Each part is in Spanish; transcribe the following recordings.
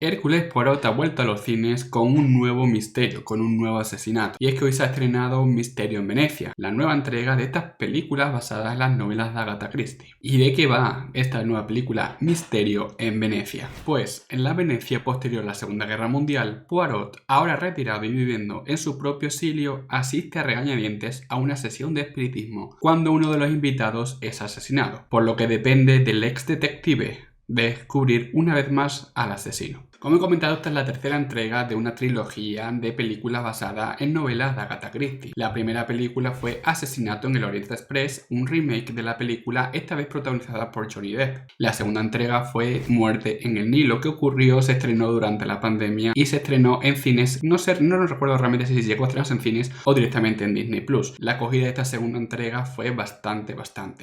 Hércules Poirot ha vuelto a los cines con un nuevo misterio, con un nuevo asesinato. Y es que hoy se ha estrenado Misterio en Venecia, la nueva entrega de estas películas basadas en las novelas de Agatha Christie. ¿Y de qué va esta nueva película, Misterio en Venecia? Pues en la Venecia posterior a la Segunda Guerra Mundial, Poirot, ahora retirado y viviendo en su propio exilio, asiste a regañadientes a una sesión de espiritismo cuando uno de los invitados es asesinado, por lo que depende del ex detective descubrir una vez más al asesino. Como he comentado, esta es la tercera entrega de una trilogía de películas basadas en novelas de Agatha Christie. La primera película fue Asesinato en el Orient Express, un remake de la película, esta vez protagonizada por Johnny Depp. La segunda entrega fue Muerte en el Nilo, que se estrenó durante la pandemia y se estrenó en cines, no recuerdo realmente si llegó a estrenarse en cines o directamente en Disney+. La acogida de esta segunda entrega fue bastante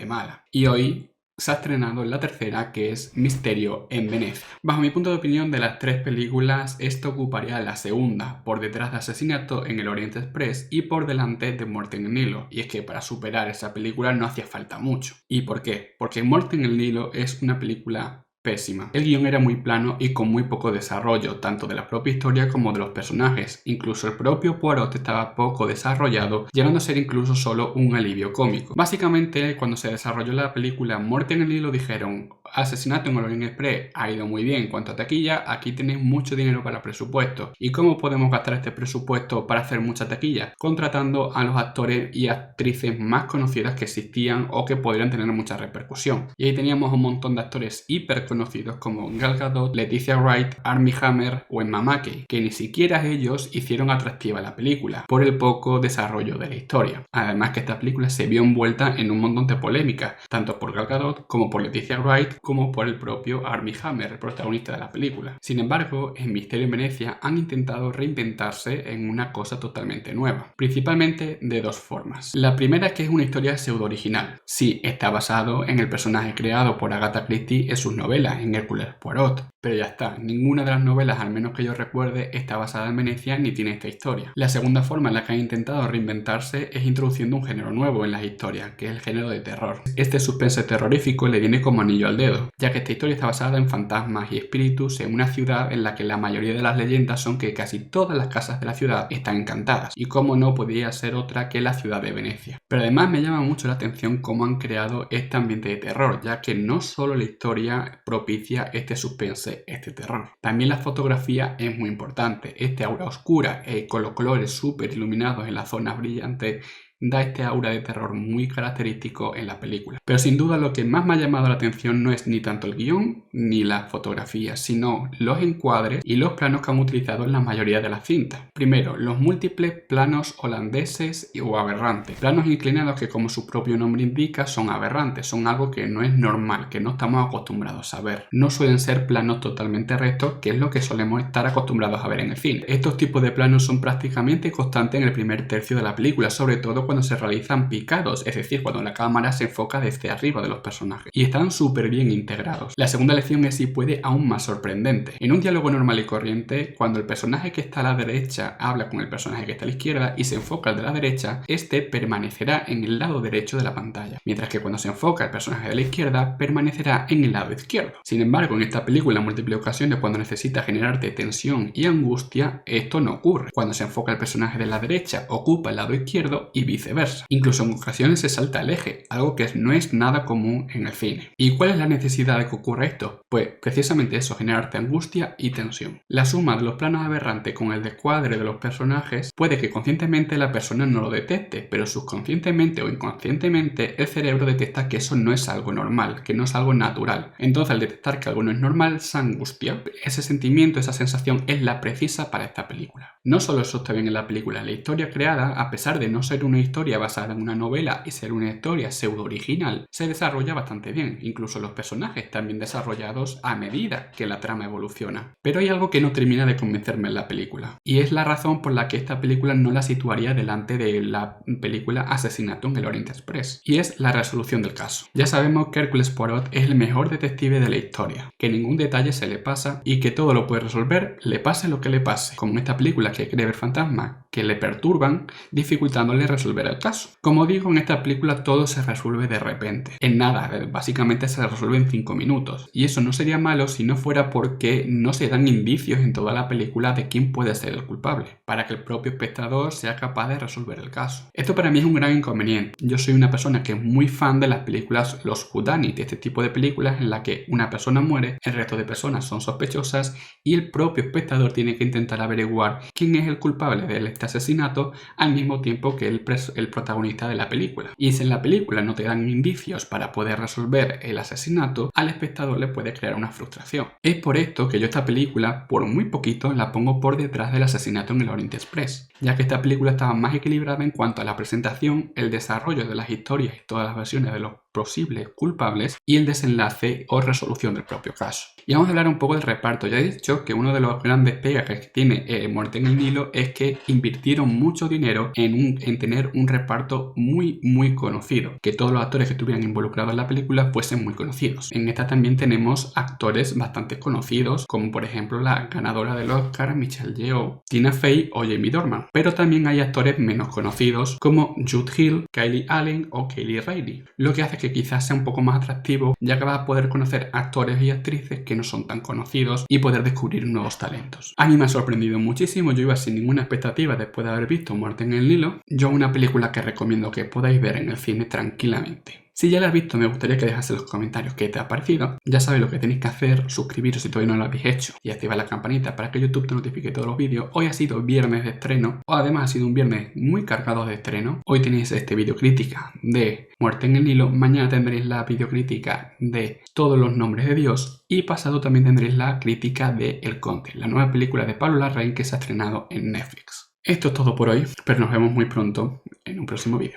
mala. Y hoy se ha estrenado la tercera, que es Misterio en Venecia. Bajo mi punto de opinión, de las tres películas, esta ocuparía la segunda, por detrás de Asesinato en el Orient Express y por delante de Muerte en el Nilo. Y es que para superar esa película no hacía falta mucho. ¿Y por qué? Porque Muerte en el Nilo es una película pésima. El guión era muy plano y con muy poco desarrollo, tanto de la propia historia como de los personajes. Incluso el propio Poirot estaba poco desarrollado, llegando a ser incluso solo un alivio cómico. Básicamente, cuando se desarrolló la película Muerte en el Nilo, dijeron: Asesinato en el Orient Express ha ido muy bien en cuanto a taquilla, aquí tenéis mucho dinero para presupuesto. ¿Y cómo podemos gastar este presupuesto para hacer mucha taquilla? Contratando a los actores y actrices más conocidas que existían o que podrían tener mucha repercusión. Y ahí teníamos un montón de actores hiper conocidos como Gal Gadot, Leticia Wright, Armie Hammer o Emma Mackey, que ni siquiera ellos hicieron atractiva la película por el poco desarrollo de la historia. Además que esta película se vio envuelta en un montón de polémicas, tanto por Gal Gadot como por Leticia Wright como por el propio Armie Hammer, el protagonista de la película. Sin embargo, en Misterio en Venecia han intentado reinventarse en una cosa totalmente nueva, principalmente de dos formas. La primera es que es una historia pseudo original. Sí, está basado en el personaje creado por Agatha Christie en sus novelas, en Hércules Poirot, pero ya está, ninguna de las novelas, al menos que yo recuerde, está basada en Venecia ni tiene esta historia. La segunda forma en la que han intentado reinventarse es introduciendo un género nuevo en las historias, que es el género de terror. Este suspense terrorífico le viene como anillo al dedo, ya que esta historia está basada en fantasmas y espíritus en una ciudad en la que la mayoría de las leyendas son que casi todas las casas de la ciudad están encantadas, y cómo no podría ser otra que la ciudad de Venecia. Pero además me llama mucho la atención cómo han creado este ambiente de terror, ya que no solo la historia propicia este suspense, este terror. También la fotografía es muy importante. Este aura oscura con los colores súper iluminados en las zonas brillantes da este aura de terror muy característico en la película. Pero sin duda lo que más me ha llamado la atención no es ni tanto el guión ni la fotografía, sino los encuadres y los planos que han utilizado en la mayoría de las cintas. Primero, los múltiples planos holandeses o aberrantes. Planos inclinados que, como su propio nombre indica, son aberrantes, son algo que no es normal, que no estamos acostumbrados a ver. No suelen ser planos totalmente rectos, que es lo que solemos estar acostumbrados a ver en el cine. Estos tipos de planos son prácticamente constantes en el primer tercio de la película, sobre todo cuando se realizan picados, es decir, cuando la cámara se enfoca desde arriba de los personajes, y están súper bien integrados. La segunda lección es, si puede, aún más sorprendente. En un diálogo normal y corriente, cuando el personaje que está a la derecha habla con el personaje que está a la izquierda y se enfoca al de la derecha, este permanecerá en el lado derecho de la pantalla, mientras que cuando se enfoca el personaje de la izquierda, permanecerá en el lado izquierdo. Sin embargo, en esta película, en múltiples ocasiones, cuando necesita generarte tensión y angustia, esto no ocurre. Cuando se enfoca el personaje de la derecha, ocupa el lado izquierdo y viceversa. Incluso en ocasiones se salta el eje, algo que no es nada común en el cine. ¿Y cuál es la necesidad de que ocurra esto? Pues precisamente eso, generarte angustia y tensión. La suma de los planos aberrantes con el descuadre de los personajes puede que conscientemente la persona no lo detecte, pero subconscientemente o inconscientemente el cerebro detecta que eso no es algo normal, que no es algo natural. Entonces, al detectar que algo no es normal, se angustia. Ese sentimiento, esa sensación es la precisa para esta película. No solo eso está bien en la película, la historia creada, a pesar de no ser una historia basada en una novela y ser una historia pseudo original, se desarrolla bastante bien. Incluso los personajes están bien desarrollados a medida que la trama evoluciona. Pero hay algo que no termina de convencerme en la película, y es la razón por la que esta película no la situaría delante de la película Asesinato en el Orient Express, y es la resolución del caso. Ya sabemos que Hércules Poirot es el mejor detective de la historia, que ningún detalle se le pasa y que todo lo puede resolver, le pase lo que le pase. Como en esta película, que quiere ver fantasmas, que le perturban, dificultándole resolver el caso. Como digo, en esta película todo se resuelve de repente, en nada, básicamente se resuelve en 5 minutos. Y eso no sería malo si no fuera porque no se dan indicios en toda la película de quién puede ser el culpable, para que el propio espectador sea capaz de resolver el caso. Esto para mí es un gran inconveniente. Yo soy una persona que es muy fan de las películas Los Whodunit, de este tipo de películas en la que una persona muere, el resto de personas son sospechosas y el propio espectador tiene que intentar averiguar quién es el culpable de este asesinato al mismo tiempo que el protagonista de la película. Y si en la película no te dan indicios para poder resolver el asesinato, al espectador le puede crear una frustración. Es por esto que yo esta película, por muy poquito, la pongo por detrás del Asesinato en el Oriente Express, ya que esta película estaba más equilibrada en cuanto a la presentación, el desarrollo de las historias y todas las versiones de los posibles culpables y el desenlace o resolución del propio caso. Y vamos a hablar un poco del reparto. Ya he dicho que uno de los grandes pegas que tiene Muerte en el Nilo es que invirtieron mucho dinero en tener un reparto muy conocido, que todos los actores que estuvieran involucrados en la película fuesen muy conocidos. En esta también tenemos actores bastante conocidos, como por ejemplo la ganadora del Oscar Michelle Yeoh, Tina Fey o Jamie Dornan, pero también hay actores menos conocidos como Jude Hill, Kylie Allen o Kaylee Riley, lo que hace que quizás sea un poco más atractivo, ya que vas a poder conocer actores y actrices que no son tan conocidos y poder descubrir nuevos talentos. A mí me ha sorprendido muchísimo, yo iba sin ninguna expectativa después de haber visto Muerte en el Nilo. Yo una película que recomiendo que podáis ver en el cine tranquilamente. Si ya la has visto, me gustaría que dejase en los comentarios qué te ha parecido. Ya sabéis lo que tenéis que hacer, suscribiros si todavía no lo habéis hecho y activar la campanita para que YouTube te notifique todos los vídeos. Hoy ha sido viernes de estreno, o además ha sido un viernes muy cargado de estreno. Hoy tenéis video crítica de Muerte en el Nilo, mañana tendréis la videocrítica de Todos los nombres de Dios y pasado también tendréis la crítica de El Conde, la nueva película de Pablo Larraín que se ha estrenado en Netflix. Esto es todo por hoy, pero nos vemos muy pronto en un próximo vídeo.